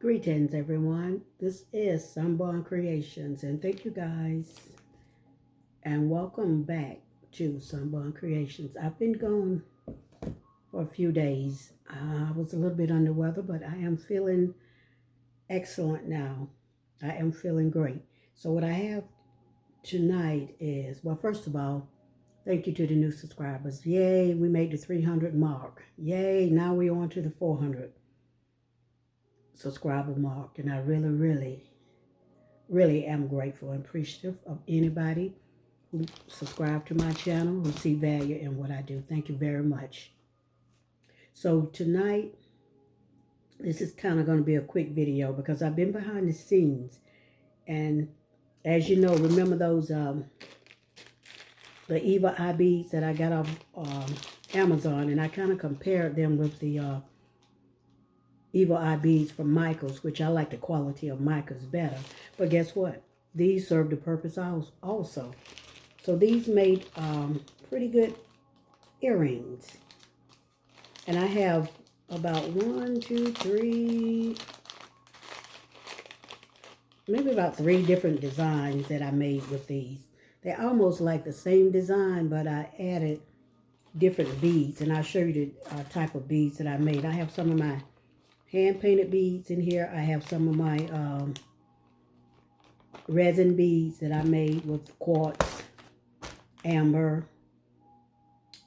Greetings, everyone. This is Sunborn Creations, and thank you guys, and welcome back to Sunborn Creations. I've been gone for a few days. I was a little bit under weather, but I am feeling excellent now. I am feeling great. So what I have tonight is, well, first of all, thank you to the new subscribers. Yay, we made the 300 mark. Yay, now we're on to the 400 subscriber mark, and I really am grateful and appreciative of anybody who subscribe to my channel, who see value in what I do. Thank you very much. So tonight, this is kind of going to be a quick video because I've been behind the scenes. And as you know, remember those, the Evil Eye beads that I got off Amazon, and I kind of compared them with the Evil Eye beads from Michaels, which I like the quality of Michaels better. But guess what? These serve the purpose also. So these made pretty good earrings. And I have about maybe about three different designs that I made with these. They're almost like the same design, but I added different beads. And I'll show you the type of beads that I made. I have some of my hand-painted beads in here. I have some of my resin beads that I made with quartz, amber,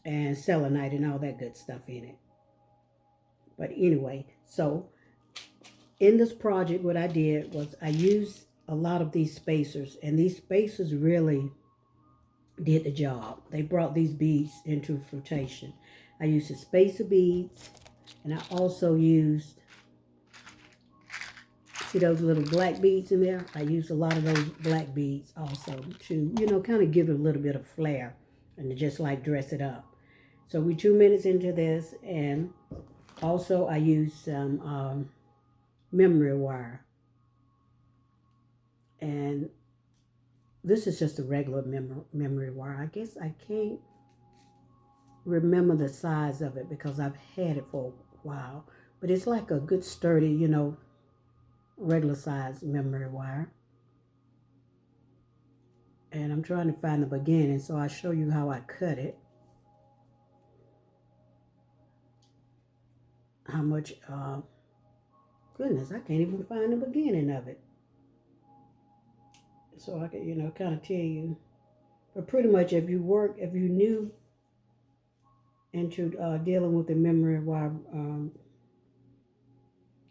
and selenite and all that good stuff in it. But anyway, so in this project, what I did was I used a lot of these spacers, and these spacers really did the job. They brought these beads into fruition. I used the spacer beads, and I also used, see those little black beads in there? I used a lot of those black beads also to, you know, kind of give it a little bit of flair and to just like dress it up. So we're 2 minutes into this, and also I used some memory wire. And this is just a regular memory wire. I guess I can't remember the size of it because I've had it for a while. But it's like a good sturdy, you know, regular size memory wire. And I'm trying to find the beginning, so I'll show you how I cut it. How much, goodness, I can't even find the beginning of it. So I can, you know, kind of tell you. But pretty much if you knew into dealing with the memory wire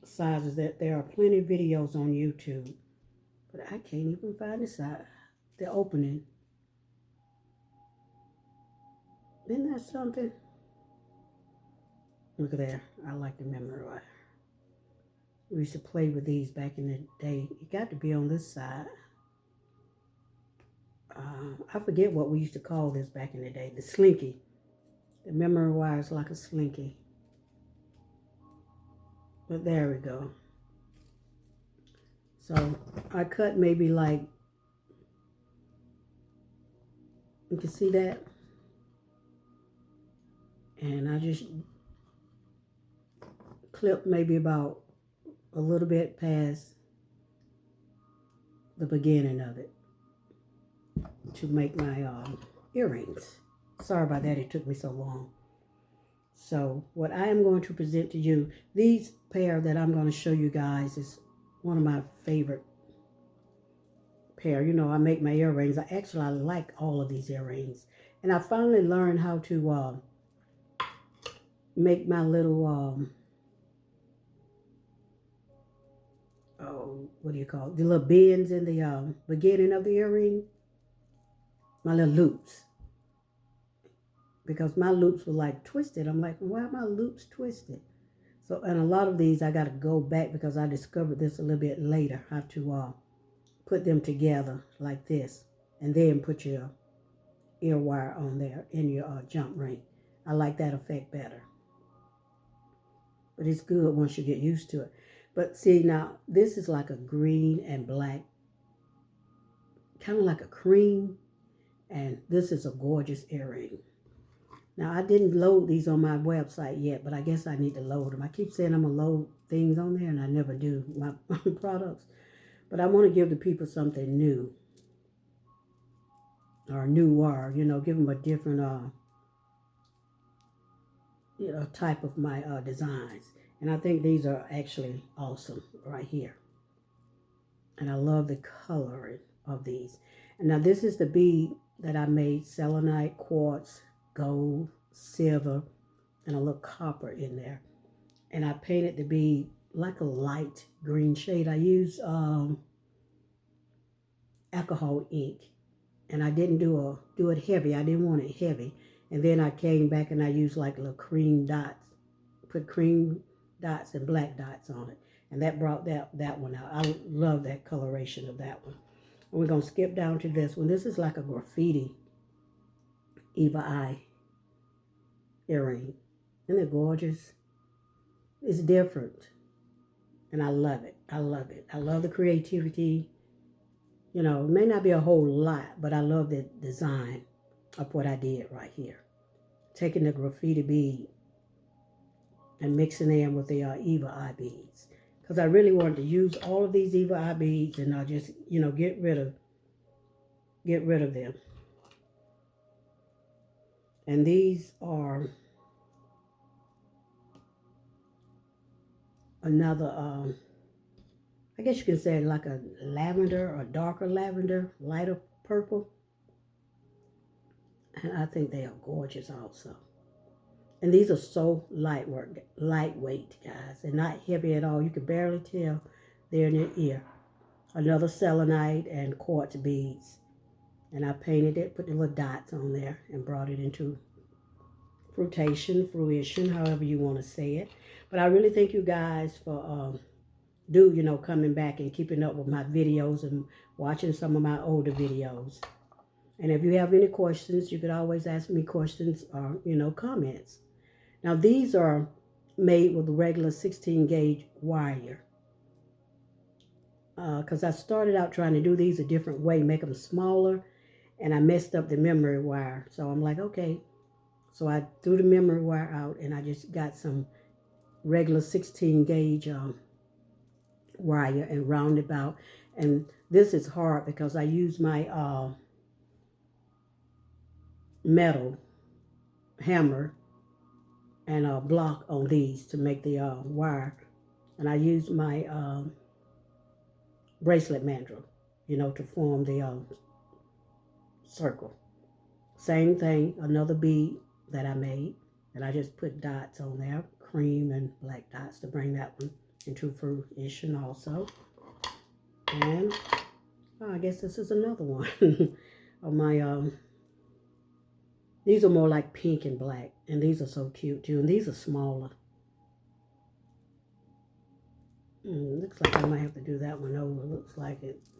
sizes, that there are plenty of videos on YouTube. But I can't even find the opening. Isn't that something? Look at there. I like the memory wire. We used to play with these back in the day. It got to be on this side. I forget what we used to call this back in the day. The slinky. The memory wire is like a slinky. But there we go. So I cut maybe like, you can see that? And I just clipped maybe about a little bit past the beginning of it to make my earrings. Sorry about that, it took me so long. So what I am going to present to you, these pair that I'm going to show you guys is one of my favorite pair. You know, I make my earrings. I like all of these earrings. And I finally learned how to make my little, what do you call it? The little bends in the beginning of the earring. My little loops. Because my loops were like twisted. I'm like, why are my loops twisted? So, and a lot of these I got to go back because I discovered this a little bit later, how to put them together like this. And then put your ear wire on there in your jump ring. I like that effect better. But it's good once you get used to it. But see, now, this is like a green and black, kind of like a cream. And this is a gorgeous earring. Now, I didn't load these on my website yet, but I guess I need to load them. I keep saying I'm going to load things on there, and I never do, my products. But I want to give the people something new, or newer, give them a different, type of my designs. And I think these are actually awesome right here. And I love the coloring of these. And now this is the bead that I made: selenite, quartz, gold, silver, and a little copper in there. And I painted the bead like a light green shade. I used alcohol ink, and I didn't do it heavy. I didn't want it heavy. And then I came back and I used like little cream dots, put cream dots and black dots on it. And that brought that one out. I love that coloration of that one. And we're going to skip down to this one. This is like a graffiti Eva Eye earring. Isn't it gorgeous? It's different. And I love it. I love it. I love the creativity. It may not be a whole lot, but I love the design of what I did right here. Taking the graffiti bead and mixing them with the Eva Eye beads. Because I really wanted to use all of these Eva Eye beads, and I'll just, get rid of them. And these are another, I guess you can say like a lavender or darker lavender, lighter purple. And I think they are gorgeous also. And these are so lightweight, guys. They're not heavy at all. You can barely tell they're in your ear. Another selenite and quartz beads. And I painted it, put the little dots on there, and brought it into fruition, however you want to say it. But I really thank you guys for coming back and keeping up with my videos and watching some of my older videos. And if you have any questions, you could always ask me questions or, comments. Now, these are made with a regular 16 gauge wire. Because I started out trying to do these a different way, make them smaller, and I messed up the memory wire. So I'm like, okay. So I threw the memory wire out, and I just got some regular 16 gauge wire and roundabout. And this is hard because I use my metal hammer and a block on these to make the wire. And I use my bracelet mandrel, to form the circle. Same thing, another bead that I made, and I just put dots on there, cream and black dots to bring that one into fruition also. And I guess this is another one of my these are more like pink and black, and these are so cute too, and these are smaller. Looks like I might have to do that one over. Looks like it's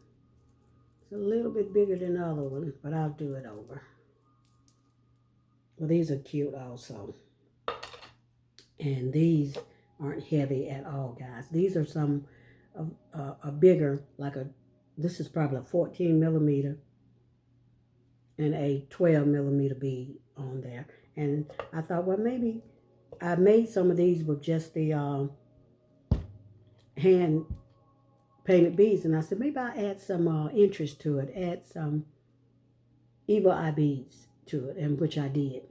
a little bit bigger than the other one, but I'll do it over. Well, these are cute also. And these aren't heavy at all, guys. These are some a bigger, this is probably a 14 millimeter and a 12 millimeter bead on there. And I thought, well, maybe I made some of these with just the hand painted beads, and I said maybe I'll add some interest to it, add some Eva Eye beads to it, and which I did.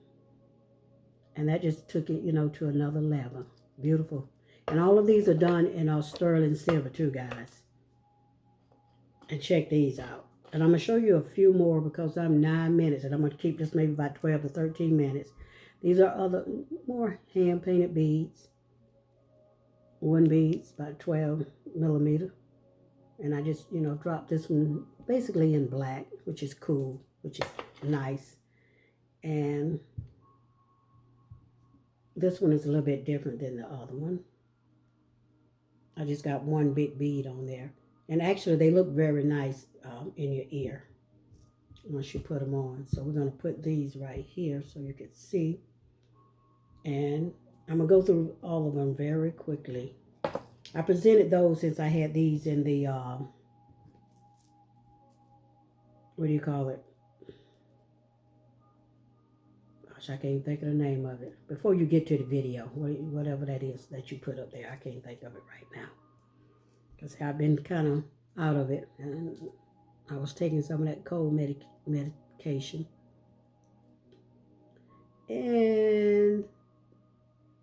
And that just took it, to another level. Beautiful. And all of these are done in sterling silver too, guys. And check these out. And I'm going to show you a few more because I'm 9 minutes, and I'm going to keep this maybe about 12 to 13 minutes. These are other, more hand-painted beads. One bead's about 12 millimeter. And I just, dropped this one basically in black, which is cool, which is nice. And this one is a little bit different than the other one. I just got one big bead on there. And actually, they look very nice in your ear once you put them on. So we're going to put these right here so you can see. And I'm going to go through all of them very quickly. I presented those since I had these in the, what do you call it? Gosh, I can't think of the name of it. Before you get to the video, whatever that is that you put up there, I can't think of it right now. Because I've been kind of out of it. And I was taking some of that cold medication. And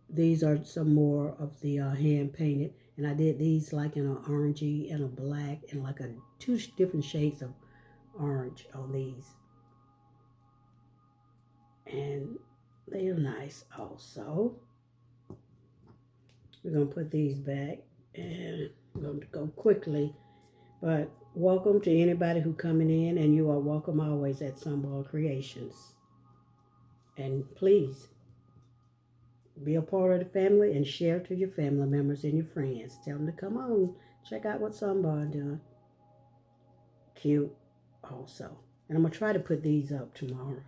these are some more of the hand painted. And I did these like in an orangey and a black and like two different shades of orange on these. And they are nice also. We're going to put these back and I'm going to go quickly. But welcome to anybody who coming in, and you are welcome always at Sunborn Creations. And please be a part of the family and share to your family members and your friends. Tell them to come on. Check out what Sunborn doing. Cute also. And I'm going to try to put these up tomorrow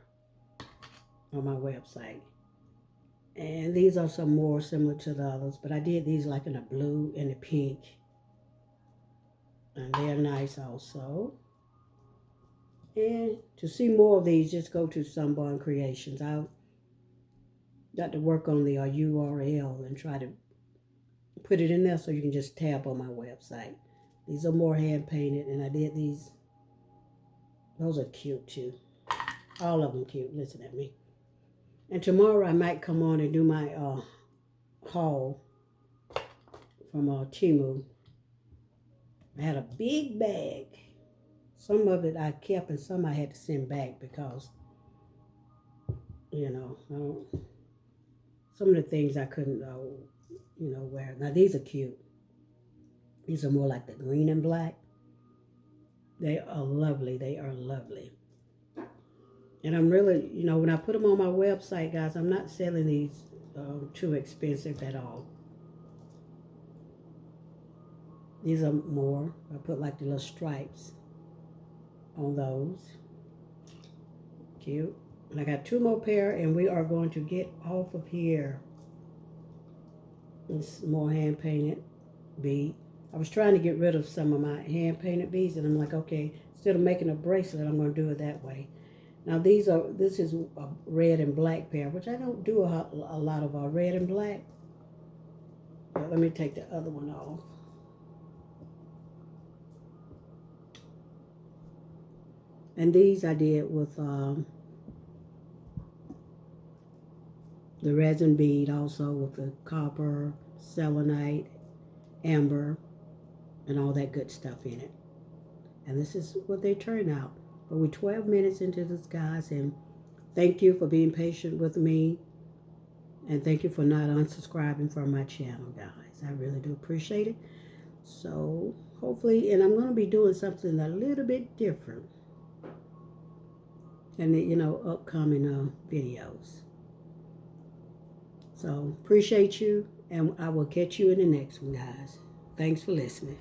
on my website. And these are some more similar to the others. But I did these like in a blue and a pink. And they're nice also. And to see more of these, just go to Sunborn Creations. I've got to work on the URL and try to put it in there so you can just tab on my website. These are more hand painted, and I did these. Those are cute too. All of them cute. Listen at me. And tomorrow I might come on and do my haul from Temu. I had a big bag. Some of it I kept and some I had to send back because, you know, some of the things I couldn't, wear. Now these are cute. These are more like the green and black. They are lovely. They are lovely. And I'm really, when I put them on my website, guys, I'm not selling these too expensive at all. These are more. I put like the little stripes on those. Cute. And I got 2 more pair, and we are going to get off of here. This more hand painted bead. I was trying to get rid of some of my hand painted beads, and I'm like, okay, instead of making a bracelet, I'm going to do it that way. Now this is a red and black pair, which I don't do a lot of red and black. But let me take the other one off. And these I did with the resin bead, also with the copper, selenite, amber, and all that good stuff in it. And this is what they turn out. But we're 12 minutes into this, guys, and thank you for being patient with me. And thank you for not unsubscribing from my channel, guys. I really do appreciate it. So, hopefully, and I'm going to be doing something a little bit different in the, upcoming videos. So, appreciate you, and I will catch you in the next one, guys. Thanks for listening.